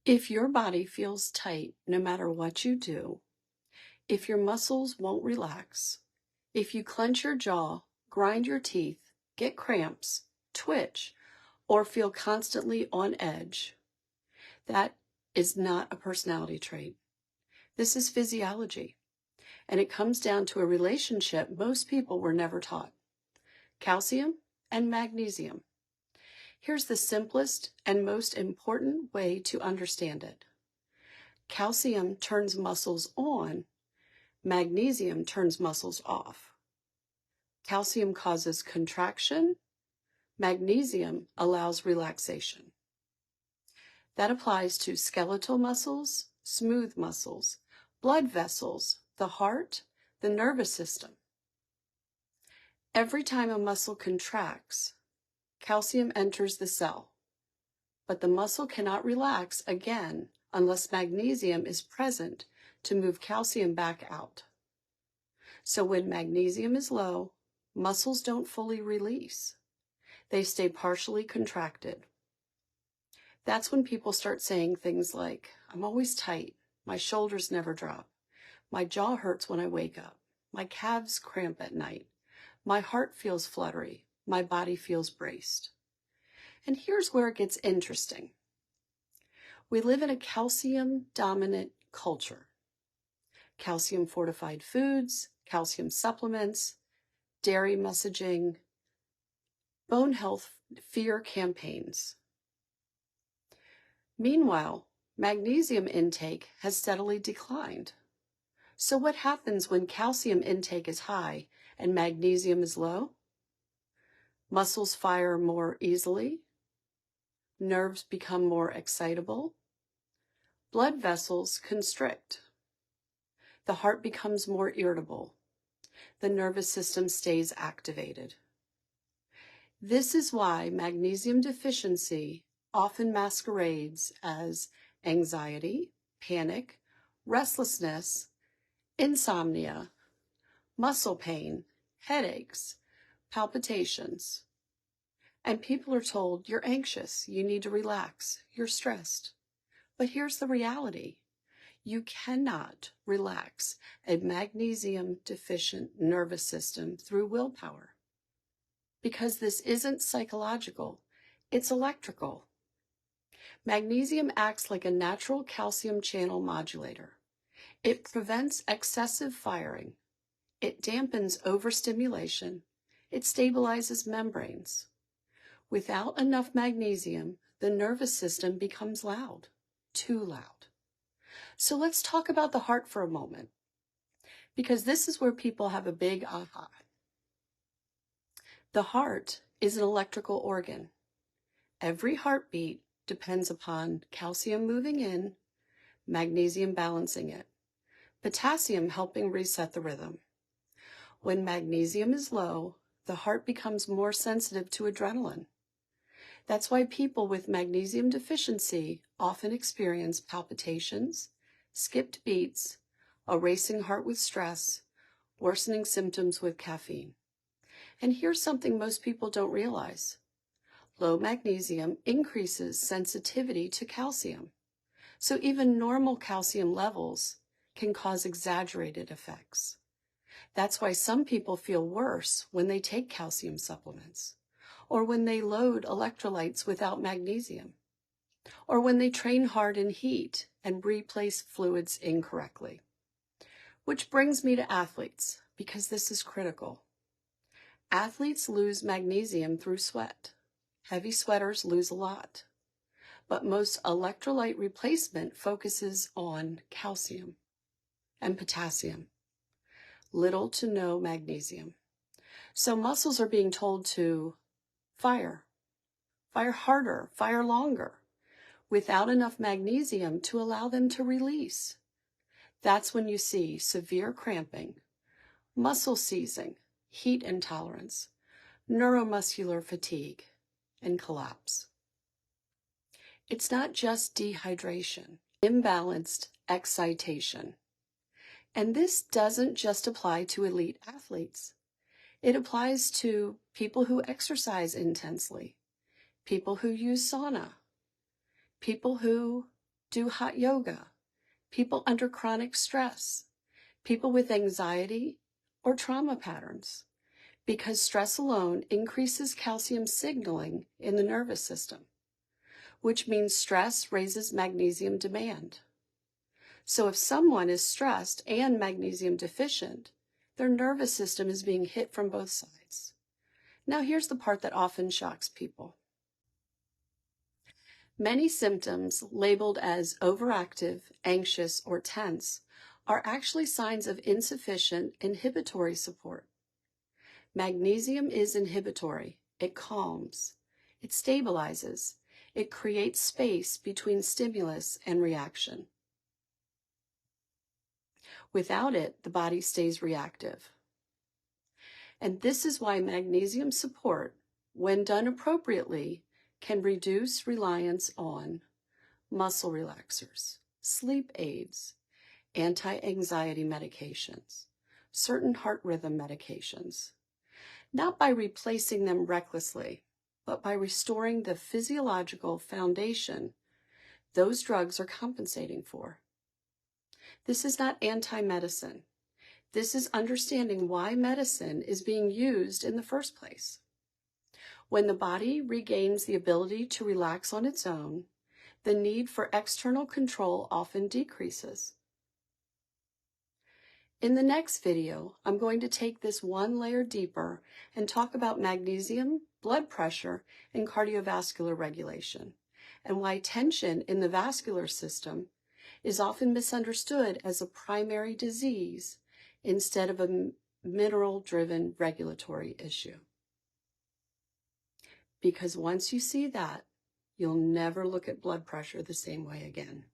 If your body feels tight no matter what you do, if your muscles won't relax, if you clench your jaw, grind your teeth, get cramps, twitch, or feel constantly on edge, that is not a personality trait. This is physiology, and it comes down to a relationship most people were never taught: calcium and magnesium. Here's the simplest and most important way to understand it. Calcium turns muscles on, magnesium turns muscles off. Calcium causes contraction, magnesium allows relaxation. That applies to skeletal muscles, smooth muscles, blood vessels, the heart, the nervous system. Every time a muscle contracts, calcium enters the cell, but the muscle cannot relax again unless magnesium is present to move calcium back out. So when magnesium is low, muscles don't fully release. They stay partially contracted. That's when people start saying things like, "I'm always tight, my shoulders never drop, my jaw hurts when I wake up, my calves cramp at night, my heart feels fluttery, my body feels braced." And here's where it gets interesting. We live in a calcium-dominant culture. Calcium-fortified foods, calcium supplements, dairy messaging, bone health fear campaigns. Meanwhile, magnesium intake has steadily declined. So what happens when calcium intake is high and magnesium is low? Muscles fire more easily. Nerves become more excitable. Blood vessels constrict. The heart becomes more irritable. The nervous system stays activated. This is why magnesium deficiency often masquerades as anxiety, panic, restlessness, insomnia, muscle pain, headaches, palpitations. And people are told, "You're anxious, you need to relax, you're stressed." But here's the reality. You cannot relax a magnesium deficient nervous system through willpower, because this isn't psychological, it's electrical. Magnesium acts like a natural calcium channel modulator. It prevents excessive firing. It dampens overstimulation. It stabilizes membranes. Without enough magnesium, the nervous system becomes loud, too loud. So let's talk about the heart for a moment, because this is where people have a big aha. The heart is an electrical organ. Every heartbeat depends upon calcium moving in, magnesium balancing it, potassium helping reset the rhythm. When magnesium is low, the heart becomes more sensitive to adrenaline. That's why people with magnesium deficiency often experience palpitations, skipped beats, a racing heart with stress, worsening symptoms with caffeine. And here's something most people don't realize. Low magnesium increases sensitivity to calcium. So even normal calcium levels can cause exaggerated effects. That's why some people feel worse when they take calcium supplements, or when they load electrolytes without magnesium, or when they train hard in heat and replace fluids incorrectly. Which brings me to athletes, because this is critical. Athletes lose magnesium through sweat. Heavy sweaters lose a lot. But most electrolyte replacement focuses on calcium and potassium. Little to no magnesium. So muscles are being told to fire harder, fire longer, without enough magnesium to allow them to release. That's when you see severe cramping, muscle seizing, heat intolerance, neuromuscular fatigue, and collapse. It's not just dehydration, imbalanced excitation. And this doesn't just apply to elite athletes. It applies to people who exercise intensely, people who use sauna, people who do hot yoga, people under chronic stress, people with anxiety or trauma patterns, because stress alone increases calcium signaling in the nervous system, which means stress raises magnesium demand. So if someone is stressed and magnesium deficient, their nervous system is being hit from both sides. Now here's the part that often shocks people. Many symptoms labeled as overactive, anxious, or tense are actually signs of insufficient inhibitory support. Magnesium is inhibitory. It calms. It stabilizes. It creates space between stimulus and reaction. Without it, the body stays reactive. And this is why magnesium support, when done appropriately, can reduce reliance on muscle relaxers, sleep aids, anti-anxiety medications, certain heart rhythm medications, not by replacing them recklessly, but by restoring the physiological foundation those drugs are compensating for. This is not anti-medicine. This is understanding why medicine is being used in the first place. When the body regains the ability to relax on its own, the need for external control often decreases. In the next video, I'm going to take this one layer deeper and talk about magnesium, blood pressure, and cardiovascular regulation, and why tension in the vascular system is often misunderstood as a primary disease instead of a mineral-driven regulatory issue. Because once you see that, you'll never look at blood pressure the same way again.